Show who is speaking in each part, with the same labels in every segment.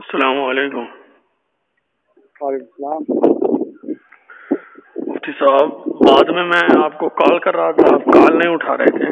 Speaker 1: السلام علیکم۔
Speaker 2: وعلیکم السلام۔
Speaker 1: مفتی صاحب، بعد میں آپ کو کال کر رہا تھا، آپ کال نہیں اٹھا رہے تھے۔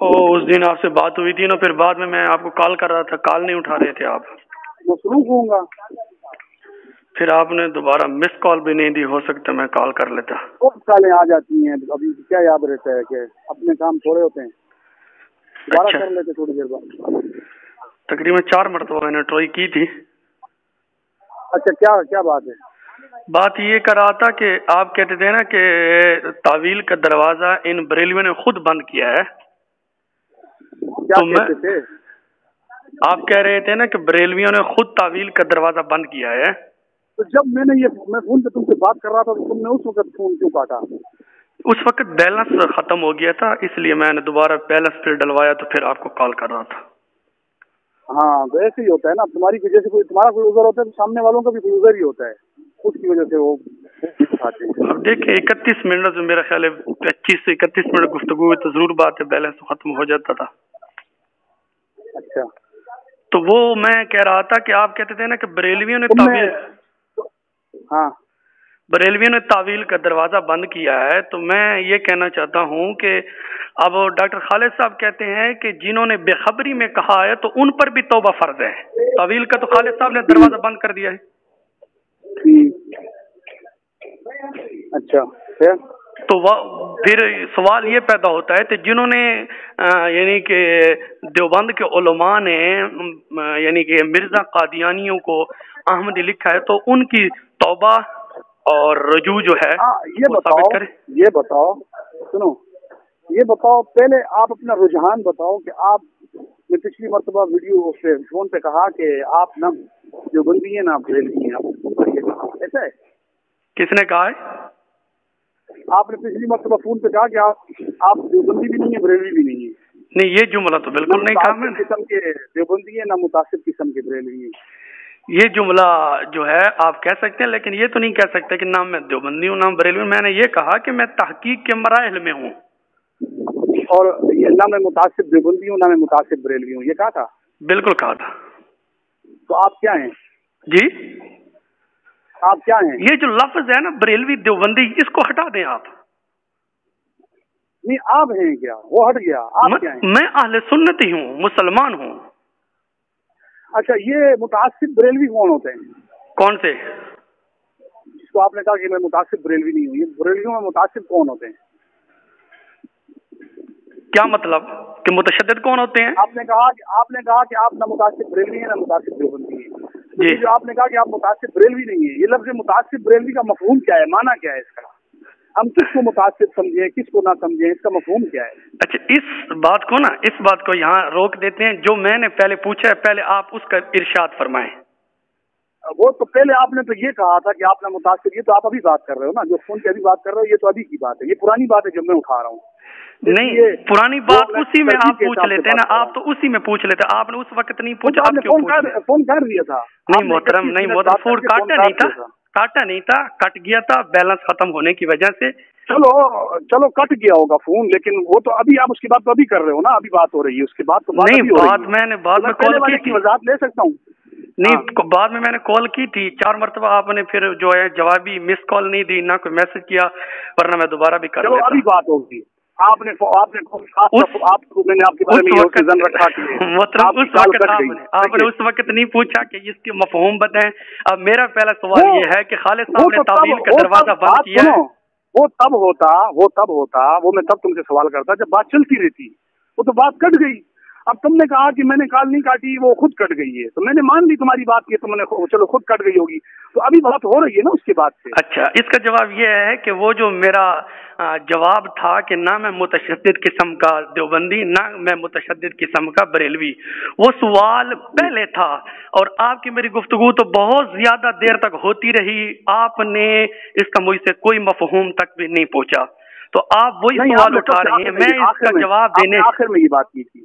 Speaker 1: اس دن آپ سے بات ہوئی تھی نا، پھر بعد میں آپ کو کال کر رہا تھا، کال نہیں اٹھا رہے تھے آپ۔
Speaker 2: مصروف ہوں گا۔
Speaker 1: پھر آپ نے دوبارہ مس کال بھی نہیں دی، ہو سکتا میں کال کر لیتا۔
Speaker 2: بہت کالیں آ جاتی ہیں، ابھی کیا یاد رہتا ہے کہ اپنے کام تھوڑے ہوتے ہیں، دوبارہ کر لیتے تھوڑی دیر بعد۔
Speaker 1: تقریباً 4 مرتبہ میں نے ٹرائی کی تھی۔
Speaker 2: اچھا، کیا بات ہے؟
Speaker 1: بات یہ کر رہا تھا کہ آپ کہتے تھے نا کہ تعویل کا دروازہ ان بریلویوں نے خود بند کیا ہے۔
Speaker 2: کیا کہتے تھے؟
Speaker 1: آپ کہہ رہے تھے نا کہ بریلویوں نے خود تعویل کا دروازہ بند کیا ہے۔
Speaker 2: تو جب میں فون پہ تم سے بات کر رہا تھا تو تم نے اس وقت فون کیوں کاٹا؟
Speaker 1: اس وقت بیلنس ختم ہو گیا تھا، اس لیے میں نے دوبارہ بیلنس پھر ڈلوایا تو پھر آپ کو کال کر رہا تھا۔
Speaker 2: ہاں، تو ایسے ہی ہوتا ہے نا، تمہاری وجہ سے تمہارا کوئی عذر ہوتا ہے تو سامنے والوں کا بھی کوئی عذر ہی ہوتا ہے، اس کی وجہ سے وہ اٹھاتے ہیں۔
Speaker 1: اب دیکھیں 31 منٹ سے میرا خیال ہے 25 سے 31 منٹ گفتگو ہوئی تو ضرور بات ہے بیلنس ختم ہو جاتا تھا۔
Speaker 2: اچھا،
Speaker 1: تو وہ میں کہہ رہا تھا کہ آپ کہتے تھے نا کہ بریلویوں نے تعویل کا دروازہ بند کیا ہے، تو میں یہ کہنا چاہتا ہوں کہ اب ڈاکٹر خالد صاحب کہتے ہیں کہ جنہوں نے بے خبری میں کہا ہے تو ان پر بھی توبہ فرض ہے۔ تعویل کا تو خالد صاحب نے دروازہ بند کر دیا ہے۔
Speaker 2: اچھا،
Speaker 1: تو پھر سوال یہ پیدا ہوتا ہے کہ جنہوں نے یعنی کہ دیوبند کے علماء نے یعنی کہ مرزا قادیانیوں کو احمدی لکھا ہے، تو ان کی توبہ اور رجوع جو ہے
Speaker 2: یہ بتاؤ سنو، یہ بتاؤ پہلے آپ اپنا رجحان بتاؤ کہ آپ نے پچھلی مرتبہ ویڈیو سے فون پہ کہا کہ آپ نہ دیوبندی ہیں نہ بریلوی ہیں، ایسا ہے؟
Speaker 1: کس نے کہا ہے؟
Speaker 2: آپ نے پچھلی مرتبہ فون پہ کہا کہ آپ دیوبندی بھی نہیں ہیں بریلوی بھی نہیں ہیں۔
Speaker 1: نہیں، یہ جملہ تو بالکل نہیں کہا میں نے۔
Speaker 2: قسم کے دیوبندی ہیں نہ متعصب قسم کے بریلوی ہیں،
Speaker 1: یہ جملہ جو ہے آپ کہہ سکتے ہیں، لیکن یہ تو نہیں کہہ سکتے کہ نہ میں دیوبندی ہوں نہ بریلوی ہوں۔ میں نے یہ کہا کہ میں تحقیق کے مراحل میں ہوں،
Speaker 2: اور نہ میں متعصب دیوبندی ہوں نہ میں متعصب بریلوی ہوں، یہ کہا تھا؟
Speaker 1: بالکل کہا تھا۔
Speaker 2: تو آپ کیا ہیں؟
Speaker 1: جی،
Speaker 2: آپ کیا ہیں؟
Speaker 1: یہ جو لفظ ہے نا بریلوی دیوبندی، اس کو ہٹا دیں آپ۔
Speaker 2: نہیں، آپ ہیں کیا؟ وہ ہٹ گیا، آپ کیا ہیں؟
Speaker 1: میں اہل سنتی ہوں، مسلمان ہوں۔
Speaker 2: اچھا، یہ متعصب بریلوی کون ہوتے ہیں؟
Speaker 1: کون سے؟
Speaker 2: جس کو آپ نے کہا کہ میں متعصب بریلوی نہیں ہوں، یہ بریلویوں میں متعصب کون ہوتے ہیں؟
Speaker 1: کیا مطلب کہ متشدد کون ہوتے ہیں؟
Speaker 2: آپ نے کہا کہ آپ نہ متعصب بریلوی ہیں نہ متعصب دیوبندی ہیں۔
Speaker 1: جی،
Speaker 2: جو آپ نے کہا کہ آپ متعصب بریلوی نہیں ہیں، یہ لفظ متعصب بریلوی کا مفہوم کیا ہے؟ معنی کیا ہے اس کا؟ ہم کس کو متعصب سمجھیں کس کو نہ سمجھیں، اس کا مفہوم کیا ہے؟
Speaker 1: اچھا، اس بات کو یہاں روک دیتے ہیں۔ جو میں نے پہلے پوچھا ہے، پہلے آپ اس کا ارشاد فرمائیں۔
Speaker 2: وہ تو پہلے آپ نے تو یہ کہا تھا کہ آپ نہ متاثر، یہ تو آپ ابھی بات کر رہے ہو نا، جو فون پہ ابھی بات کر رہے ہو، یہ تو ابھی کی بات ہے، یہ پرانی بات ہے جو میں اٹھا رہا ہوں۔
Speaker 1: نہیں، پرانی بات اسی میں آپ پوچھ لیتے نا، آپ تو اسی میں پوچھ لیتے، آپ نے اس وقت نہیں پوچھا، آپ کیوں پوچھ رہے؟
Speaker 2: فون کر دیا تھا؟
Speaker 1: نہیں محترم، فون کاٹا نہیں تھا، کٹ گیا تھا بیلنس ختم ہونے کی وجہ سے۔
Speaker 2: چلو کٹ گیا ہوگا فون، لیکن وہ تو ابھی آپ اس کی بات تو ابھی کر رہے ہو نا، ابھی بات ہو رہی ہے اس کے بعد تو بات نہیں،
Speaker 1: بعد میں کال کی تھی،
Speaker 2: وضاحت لے سکتا ہوں؟
Speaker 1: نہیں، بعد میں نے کال کی تھی 4 مرتبہ، آپ نے پھر جو ہے جوابی مس کال نہیں دی، نہ کوئی میسج کیا، ورنہ میں دوبارہ بھی کر لیتا۔
Speaker 2: ابھی بات ہوگی، آپ نے میں نے آپ کے بارے میں رکھا
Speaker 1: آپ نے اس وقت نہیں پوچھا کہ اس کے مفہوم بتائیں۔ اب میرا پہلا سوال یہ ہے کہ خالد صاحب نے تعویل کا دروازہ بند کیا ہے۔
Speaker 2: وہ تب ہوتا وہ میں تب تم سے سوال کرتا جب بات چلتی رہتی، وہ تو بات کٹ گئی۔ اب تم نے کہا کہ میں نے کال نہیں کاٹی، وہ خود کٹ گئی ہے، تو میں نے مان لی تمہاری بات کی، تم نے چلو خود کٹ گئی ہوگی، تو ابھی بات ہو رہی ہے نا اس کے بعد سے۔
Speaker 1: اچھا، اس کا جواب یہ ہے کہ وہ جو میرا جواب تھا کہ نہ میں متشدد قسم کا دیوبندی نہ میں متشدد قسم کا بریلوی، وہ سوال پہلے تھا، اور آپ کی میری گفتگو تو بہت زیادہ دیر تک ہوتی رہی، آپ نے اس کا مجھ سے کوئی مفہوم تک بھی نہیں پہنچا، تو آپ وہی سوال اٹھا رہے ہیں، میں اس کا جواب دینے
Speaker 2: آخر میں یہ بات کی تھی۔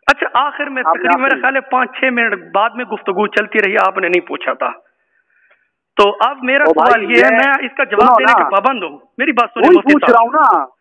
Speaker 1: اچھا، آخر میں تقریباً میرا خیال ہے 5-6 منٹ بعد میں گفتگو چلتی رہی، آپ نے نہیں پوچھا تھا، تو اب میرا سوال یہ ہے، میں اس کا جواب دینے کے پابند ہوں، میری بات سنیں۔
Speaker 2: پوچھ رہا ہوں نا،